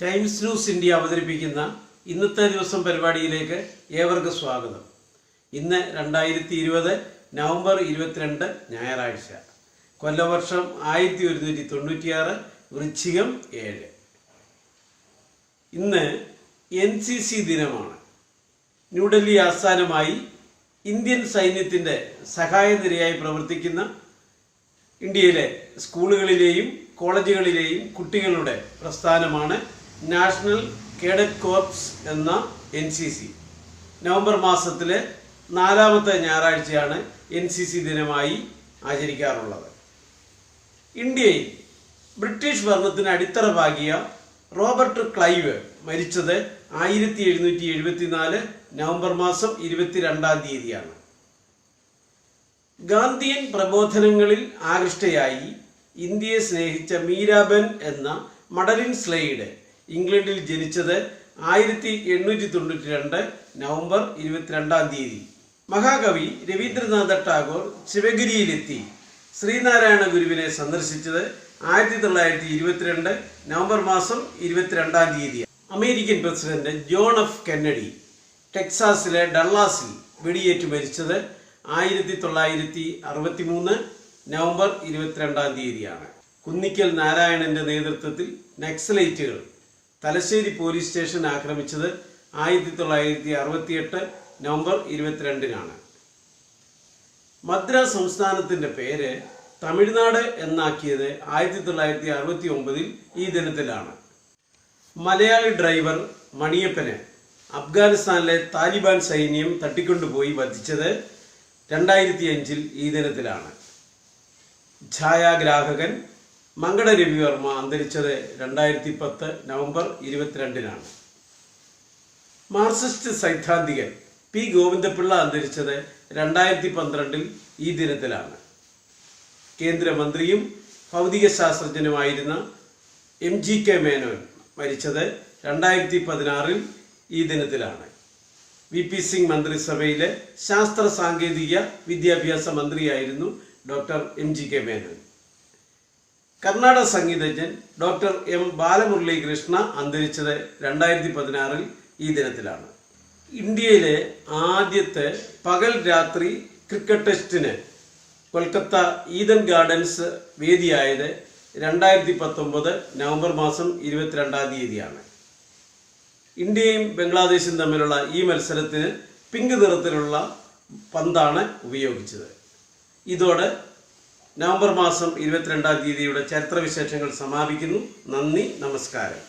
Times news India അവതരിപ്പിക്കുന്ന ഇന്നത്തെ ദിവസം പരിപാടിയിലേക്ക് ഏവർക്കും സ്വാഗതം. ഇന്ന് 2020 നവംബർ 22 ഞായറാഴ്ച. കൊല്ലവർഷം 1196, വൃശ്ചികം 7. ഇന്ന് NCC ദിനമാണ്. ന്യൂഡൽഹി ആസ്ഥാനമായി ഇന്ത്യൻ സൈന്യത്തിൻ്റെ സഹായനിരയായി പ്രവർത്തിക്കുന്ന ഇന്ത്യയിലെ സ്കൂളുകളിലെയും കോളേജുകളിലെയും കുട്ടികളുടെ പ്രസ്ഥാനമാണ് നാഷണൽ കേഡറ്റ് കോർപ്സ് എന്ന NCC. നവംബർ മാസത്തിലെ 4ാമത്തെ ഞായറാഴ്ചയാണ് NCC ദിനമായി ആചരിക്കാറുള്ളത്. ഇന്ത്യയിൽ ബ്രിട്ടീഷ് ഭരണത്തിന് അടിത്തറ പാകിയ റോബർട്ട് ക്ലൈവ് മരിച്ചത് 1774 നവംബർ മാസം 22-ാം തീയതിയാണ്. ഗാന്ധിയൻ പ്രബോധനങ്ങളിൽ ആകൃഷ്ടയായി ഇന്ത്യയെ സ്നേഹിച്ച മീരാബെൻ എന്ന മഡലിൻ സ്ലെയ്ഡ് ഇംഗ്ലണ്ടിൽ ജനിച്ചത് 1892 നവംബർ 22-ാം തീയതി. മഹാകവി രവീന്ദ്രനാഥ ടാഗോർ ശിവഗിരിയിലെത്തി ശ്രീനാരായണ ഗുരുവിനെ സന്ദർശിച്ചത് 1922 നവംബർ മാസം 22-ാം തീയതി. American president John F Kennedy ടെക്സാസിലെ ഡള്ളാസിൽ വെടിയേറ്റ് മരിച്ചത് 1963 നവംബർ 22-ാം തീയതിയാണ്. കുന്നിക്കൽ നാരായണന്റെ നേതൃത്വത്തിൽ നക്സലൈറ്റുകൾ തലശ്ശേരി പോലീസ് സ്റ്റേഷൻ ആക്രമിച്ചത് 1968 നവംബർ 22-നാണ്. മദ്രാസ് സംസ്ഥാനത്തിന്റെ പേര് തമിഴ്നാട് എന്നാക്കിയത് 1969 ഈ ദിനത്തിലാണ്. മലയാളി ഡ്രൈവർ മണിയപ്പനെ അഫ്ഗാനിസ്ഥാനിലെ താലിബാൻ സൈന്യം തട്ടിക്കൊണ്ടുപോയി വധിച്ചത് 2005 ഈ ദിനത്തിലാണ്. ഛായാഗ്രാഹകൻ മങ്കട രവിവർമ്മ അന്തരിച്ചത് 2010 നവംബർ 22-നാണ്. മാർക്സിസ്റ്റ് സൈദ്ധാന്തികൻ P. ഗോവിന്ദപിള്ള അന്തരിച്ചത് 2012 ഈ ദിനത്തിലാണ്. കേന്ദ്രമന്ത്രിയും ഭൗതിക ശാസ്ത്രജ്ഞനുമായിരുന്ന MGK മേനോൻ മരിച്ചത് 2016 ഈ ദിനത്തിലാണ്. VP സിംഗ് മന്ത്രിസഭയിലെ ശാസ്ത്ര സാങ്കേതിക വിദ്യാഭ്യാസ മന്ത്രിയായിരുന്നു ഡോക്ടർ MGK മേനോൻ. കർണാടക സംഗീതജ്ഞൻ ഡോക്ടർ M. ബാലമുരളീകൃഷ്ണ അന്തരിച്ചത് 2016 ഈ ദിനത്തിലാണ്. ഇന്ത്യയിലെ ആദ്യത്തെ പകൽ രാത്രി ക്രിക്കറ്റ് ടെസ്റ്റിന് കൊൽക്കത്ത ഈഡൻ ഗാർഡൻസ് വേദിയായത് 2019 നവംബർ മാസം 22-ാം തീയതിയാണ്. ഇന്ത്യയും ബംഗ്ലാദേശും തമ്മിലുള്ള ഈ മത്സരത്തിന് പിങ്ക് നിറത്തിലുള്ള പന്താണ് ഉപയോഗിച്ചത്. ഇതോടെ നവംബർ മാസം 22-ാം തീയതിയുടെ ചരിത്രവിശേഷങ്ങൾ സമാപിക്കുന്നു. നന്ദി, നമസ്കാരം.